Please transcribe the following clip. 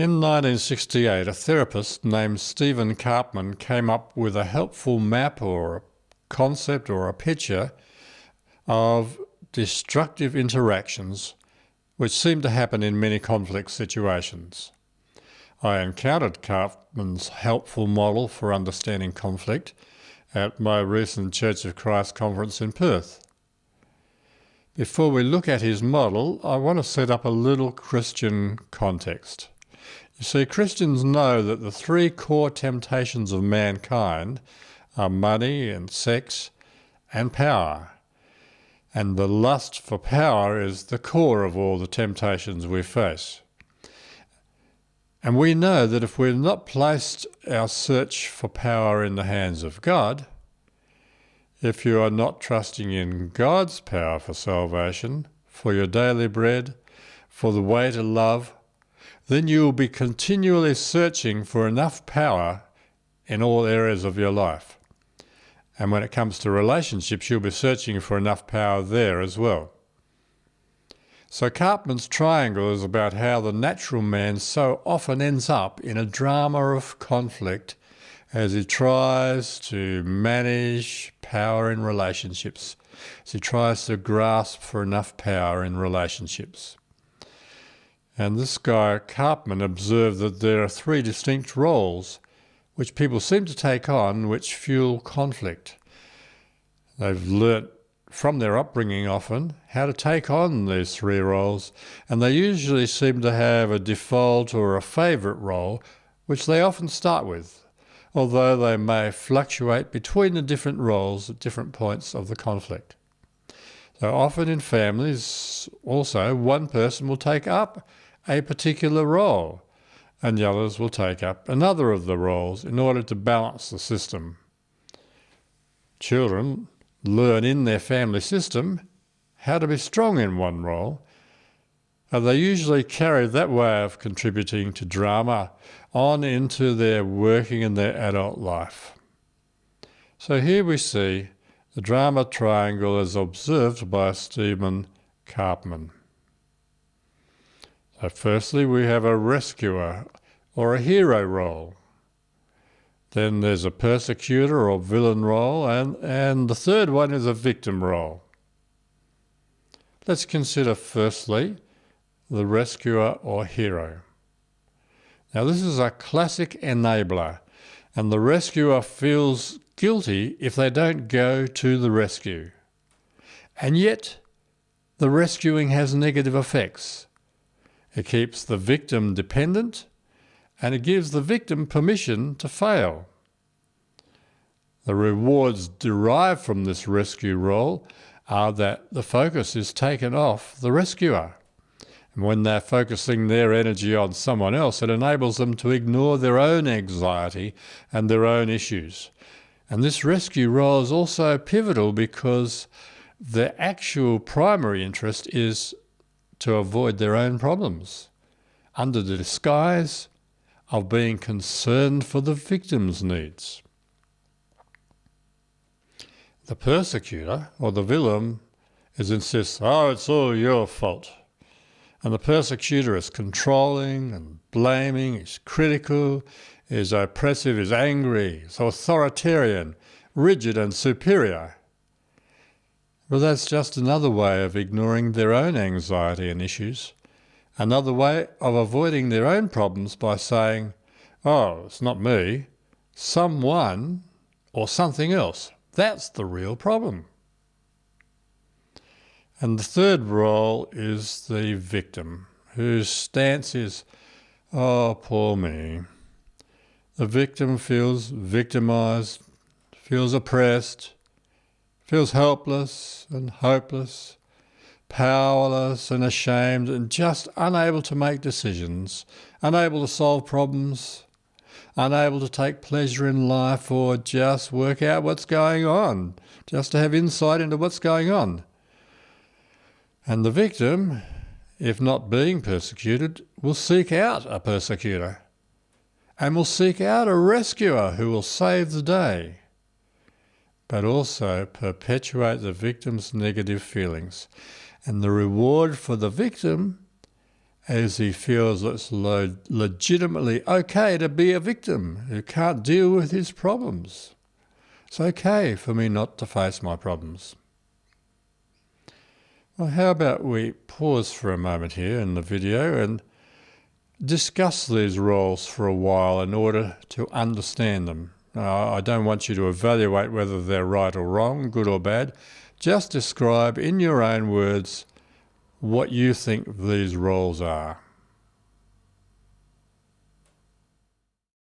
In 1968, a therapist named Stephen Karpman came up with a helpful map or a concept or a picture of destructive interactions which seem to happen in many conflict situations. I encountered Karpman's helpful model for understanding conflict at my recent Church of Christ conference in Perth. Before we look at his model, I want to set up a little Christian context. You see, Christians know that the three core temptations of mankind are money and sex and power. And the lust for power is the core of all the temptations we face. And we know that if we've not placed our search for power in the hands of God, if you are not trusting in God's power for salvation, for your daily bread, for the way to love, then you will be continually searching for enough power in all areas of your life. And when it comes to relationships, you'll be searching for enough power there as well. So Karpman's triangle is about how the natural man so often ends up in a drama of conflict as he tries to manage power in relationships, as he tries to grasp for enough power in relationships. And this guy, Karpman, observed that there are three distinct roles which people seem to take on which fuel conflict. They've learnt from their upbringing often how to take on these three roles, and they usually seem to have a default or a favourite role which they often start with, although they may fluctuate between the different roles at different points of the conflict. So often in families also one person will take up a particular role and the others will take up another of the roles in order to balance the system. Children learn in their family system how to be strong in one role, and they usually carry that way of contributing to drama on into their working and their adult life. So here we see the drama triangle as observed by Stephen Karpman. So firstly, we have a rescuer or a hero role. Then there's a persecutor or villain role, and the third one is a victim role. Let's consider firstly the rescuer or hero. Now this is a classic enabler, and the rescuer feels guilty if they don't go to the rescue. And yet the rescuing has negative effects. It keeps the victim dependent, and it gives the victim permission to fail. The rewards derived from this rescue role are that the focus is taken off the rescuer. And when they're focusing their energy on someone else, it enables them to ignore their own anxiety and their own issues. And this rescue role is also pivotal because their actual primary interest is to avoid their own problems under the disguise of being concerned for the victim's needs. The persecutor or the villain insists, it's all your fault. And the persecutor is controlling and blaming, is critical, is oppressive, is angry, is authoritarian, rigid and superior. Well, that's just another way of ignoring their own anxiety and issues, another way of avoiding their own problems by saying, it's not me, someone or something else. That's the real problem. And the third role is the victim, whose stance is, poor me. The victim feels victimized, feels oppressed, feels helpless and hopeless, powerless and ashamed, and just unable to make decisions, unable to solve problems, unable to take pleasure in life or just work out what's going on, just to have insight into what's going on. And the victim, if not being persecuted, will seek out a persecutor and will seek out a rescuer who will save the day, but also perpetuate the victim's negative feelings. And the reward for the victim as he feels it's legitimately okay to be a victim who can't deal with his problems. It's okay for me not to face my problems. Well, how about we pause for a moment here in the video and discuss these roles for a while in order to understand them. I don't want you to evaluate whether they're right or wrong, good or bad. Just describe in your own words what you think these roles are.